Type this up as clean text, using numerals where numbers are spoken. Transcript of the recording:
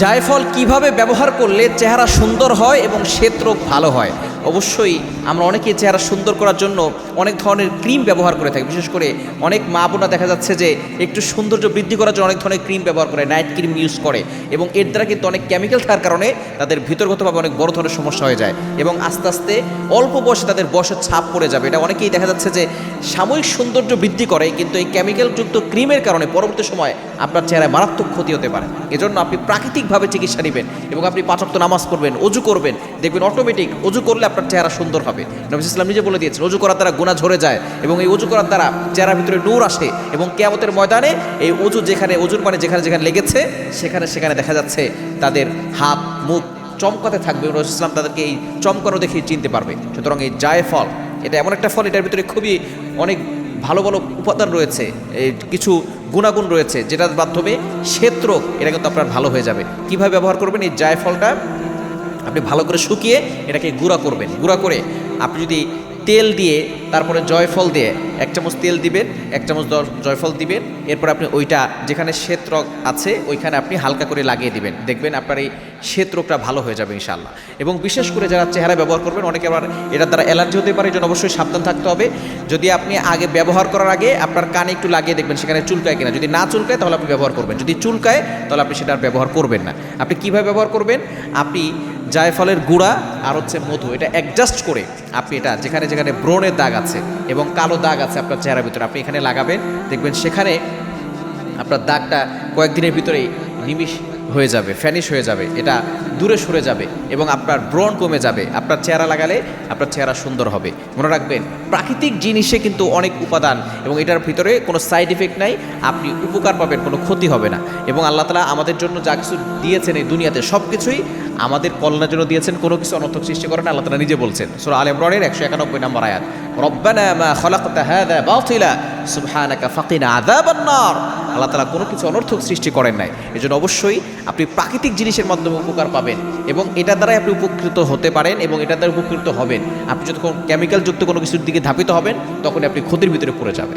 জায়ফল কিভাবে ব্যবহার করলে চেহারা সুন্দর হয় এবং শ্বেতরোগ ভালো হয়। অবশ্যই আমরা অনেকেই চেহারা সুন্দর করার জন্য অনেক ধরনের ক্রিম ব্যবহার করে থাকি। বিশেষ করে অনেক মা বোনা দেখা যাচ্ছে যে একটু সৌন্দর্য বৃদ্ধি করার জন্য অনেক ধরনের ক্রিম ব্যবহার করে, নাইট ক্রিম ইউজ করে, এবং এর দ্বারা কিন্তু অনেক কেমিক্যাল থাকার কারণে তাদের ভিতরগতভাবে অনেক বড় ধরনের সমস্যা হয়ে যায় এবং আস্তে আস্তে অল্প বয়সে তাদের বয়সের ছাপ পড়ে যাবে। এটা অনেকেই দেখা যাচ্ছে যে সাময়িক সৌন্দর্য বৃদ্ধি করে, কিন্তু এই কেমিক্যালযুক্ত ক্রিমের কারণে পরবর্তী সময় আপনার চেহারায় মারাত্মক ক্ষতি হতে পারে। এজন্য আপনি প্রাকৃতিকভাবে চিকিৎসা নেবেন এবং আপনি ৫ ওয়াক্ত নামাজ পড়বেন, অজু করবেন, দেখবেন অটোমেটিক অজু করলে আপনার চেহারা সুন্দর হবে। নবী ইসলাম নিজে বলে দিয়েছেন, অজু করার দ্বারা গুনাহ ঝরে যায় এবং এই অজু করার দ্বারা চেহারার ভিতরে নূর আসে এবং কিয়ামতের ময়দানে এই অজু অজুর পানি যেখানে যেখানে লেগেছে সেখানে দেখা যাচ্ছে তাদের হাত মুখ চমকাতে থাকবে। নবী ইসলাম তাদেরকে এই চমকানো দেখে চিনতে পারবে। সুতরাং এই জায়ফল এটা এমন একটা ফল, এটার ভিতরে খুবই অনেক ভালো ভালো উপাদান রয়েছে, এই কিছু গুণাগুণ রয়েছে যেটার মাধ্যমে শ্বেতরোগ এটা কিন্তু আপনার ভালো হয়ে যাবে। কিভাবে ব্যবহার করবেন? এই জায়ফলটা আপনি ভালো করে শুকিয়ে এটাকে গুঁড়া করবেন। গুঁড়া করে আপনি যদি তেল দিয়ে তারপরে জয়ফল দিয়ে 1 চামচ তেল দিবেন, 1 চামচ জয়ফল দিবেন, এরপর আপনি ওইটা যেখানে শ্বেতরোগ আছে ওইখানে আপনি হালকা করে লাগিয়ে দিবেন। দেখবেন আপনার এই শ্বেতরোগটা ভালো হয়ে যাবে ইনশাআল্লাহ। এবং বিশেষ করে যারা চেহারা ব্যবহার করবেন, অনেকে আবার এটার দ্বারা অ্যালার্জি হতে পারে, এই জন্য অবশ্যই সাবধান থাকতে হবে। যদি আপনি আগে ব্যবহার করার আগে আপনার কানে একটু লাগিয়ে দেখবেন সেখানে চুলকায় কিনা। যদি না চুলকায় তাহলে আপনি ব্যবহার করবেন, যদি চুলকায় তাহলে আপনি সেটা ব্যবহার করবেন না। আপনি কীভাবে ব্যবহার করবেন? আপনি জায়ফলের গুঁড়া আর হচ্ছে মধু এটা অ্যাডজাস্ট করে আপনি এটা যেখানে যেখানে ব্রণের দাগ আছে এবং কালো দাগ আছে আপনার চেহারার ভিতরে আপনি এখানে লাগাবেন। দেখবেন সেখানে আপনার দাগটা কয়েকদিনের ভিতরেই নিমিষ হয়ে যাবে, ফ্যানিশ হয়ে যাবে, এটা দূরে সরে যাবে এবং আপনার ব্রণ কমে যাবে। আপনার চেহারা লাগালে আপনার চেহারা সুন্দর হবে। মনে রাখবেন, প্রাকৃতিক জিনিসে কিন্তু অনেক উপাদান এবং এটার ভিতরে কোনো সাইড এফেক্ট নাই, আপনি উপকার পাবেন, কোনো ক্ষতি হবে না। এবং আল্লাহ তাআলা আমাদের জন্য যা কিছু দিয়েছেন এই দুনিয়াতে সব কিছুই আমাদের কল্যাণের জন্য দিয়েছেন, কোনো কিছু অনর্থক সৃষ্টি করেন। আল্লাহ তাআলা নিজে বলছেন সূরা আলে ইমরানের 191 নম্বর আয়াত, রব্বানা মা খালাকতা হাযা বাতিলা সুবহানাকা ফাকিনা আযাবান নার। আল্লাহ তাআলা কোনো কিছু অনর্থক সৃষ্টি করেন নাই। এজন্য অবশ্যই আপনি প্রাকৃতিক জিনিসের মাধ্যমে উপকার পাবেন এবং এটার দ্বারাই আপনি উপকৃত হতে পারেন এবং এটার দ্বারা উপকৃত হবেন। আপনি যখন কেমিক্যালযুক্ত কোনো কিছুর দিকে ধাবিত হবেন তখন আপনি ক্ষতির ভিতরে পড়ে যাবেন।